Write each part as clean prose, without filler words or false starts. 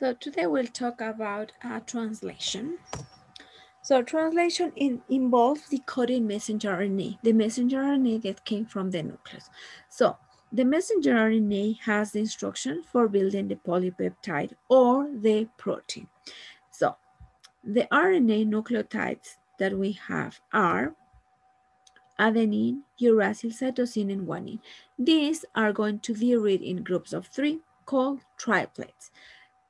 So today we'll talk about translation. So translation involves decoding messenger RNA, the messenger RNA that came from the nucleus. So the messenger RNA has the instructions for building the polypeptide or the protein. So the RNA nucleotides that we have are adenine, uracil, cytosine, and guanine. These are going to be read in groups of 3 called triplets.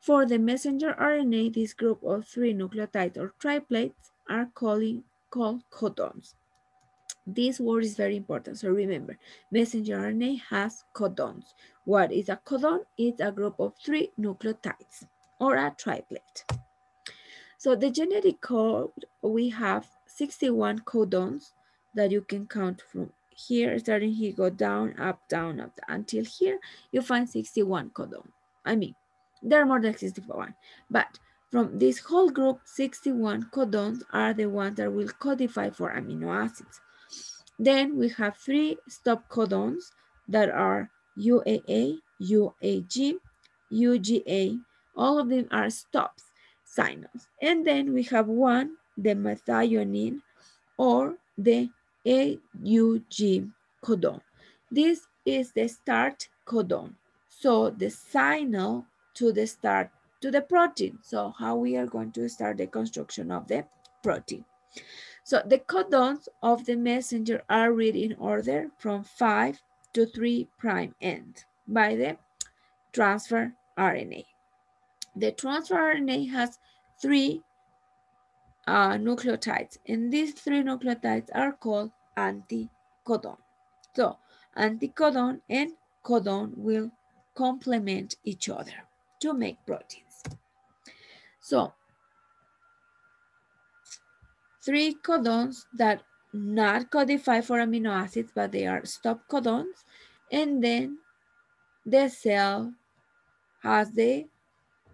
For the messenger RNA, this group of 3 nucleotides or triplets are called codons. This word is very important, so remember, messenger RNA has codons. What is a codon? It's a group of 3 nucleotides or a triplet. So the genetic code, we have 61 codons that you can count from here, starting here, go down, up, until here, you find 61 codons. There are more than 61, but from this whole group, 61 codons are the ones that will codify for amino acids. Then we have 3 stop codons that are UAA, UAG, UGA. All of them are stops signals. And then we have one, the methionine or the AUG codon. This is the start codon. So the signal to the start to the protein. So how we are going to start the construction of the protein. So the codons of the messenger are read in order from 5 to 3' end by the transfer RNA. The transfer RNA has 3 nucleotides, and these 3 nucleotides are called anticodon. So anticodon and codon will complement each other to make proteins. So 3 codons that not codify for amino acids, but they are stop codons, and then the cell has the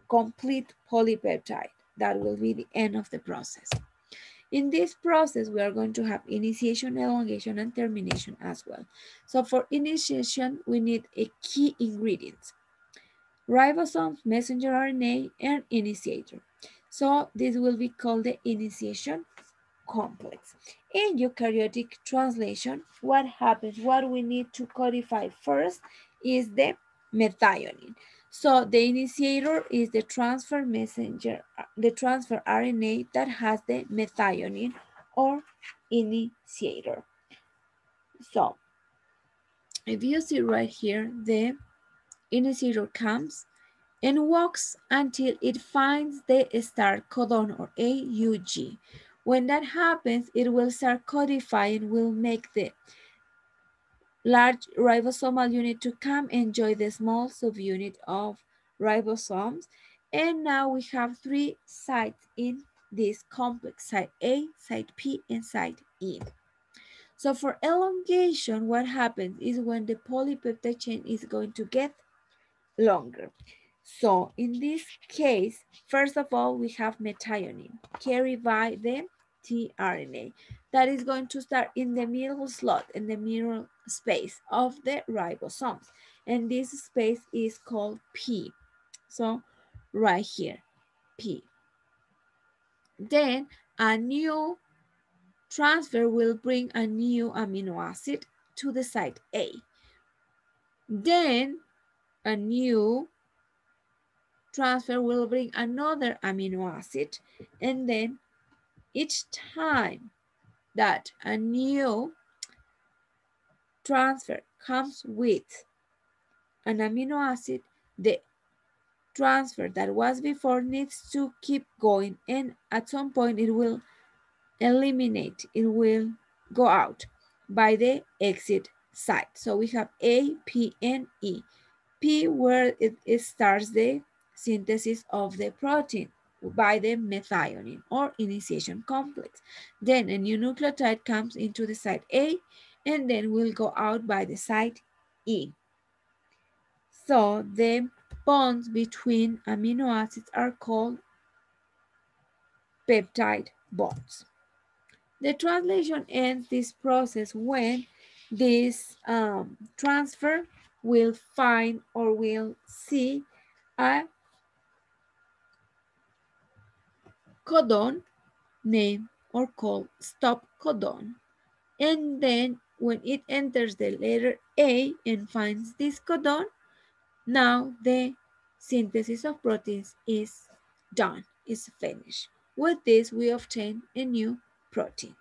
complete polypeptide. That will be the end of the process. In this process, we are going to have initiation, elongation, and termination as well. So for initiation, we need a key ingredient: ribosomes, messenger RNA, and initiator. So this will be called the initiation complex. In eukaryotic translation, what happens, what we need to codify first is the methionine. So the initiator is the transfer messenger, the transfer RNA that has the methionine or initiator. So if you see right here, the initiator comes and walks until it finds the start codon or AUG. When that happens, it will start codifying, will make the large ribosomal unit to come and join the small subunit of ribosomes. And now we have 3 sites in this complex: site A, site P, and site E. So for elongation, what happens is when the polypeptide chain is going to get longer. So in this case, first of all, we have methionine carried by the tRNA that is going to start in the middle slot, in the middle space of the ribosomes. And this space is called P. So right here, P. Then a new transfer will bring a new amino acid to the site A. Then a new transfer will bring another amino acid, and then each time that a new transfer comes with an amino acid, the transfer that was before needs to keep going, and at some point it will eliminate, it will go out by the exit site. So we have A, P, and E. P, where it starts the synthesis of the protein by the methionine or initiation complex. Then a new nucleotide comes into the site A and then will go out by the site E. So the bonds between amino acids are called peptide bonds. The translation ends this process when this transfer will find or will see a codon, named or called stop codon. And then when it enters the letter A and finds this codon, now the synthesis of proteins is done, is finished. With this, we obtain a new protein.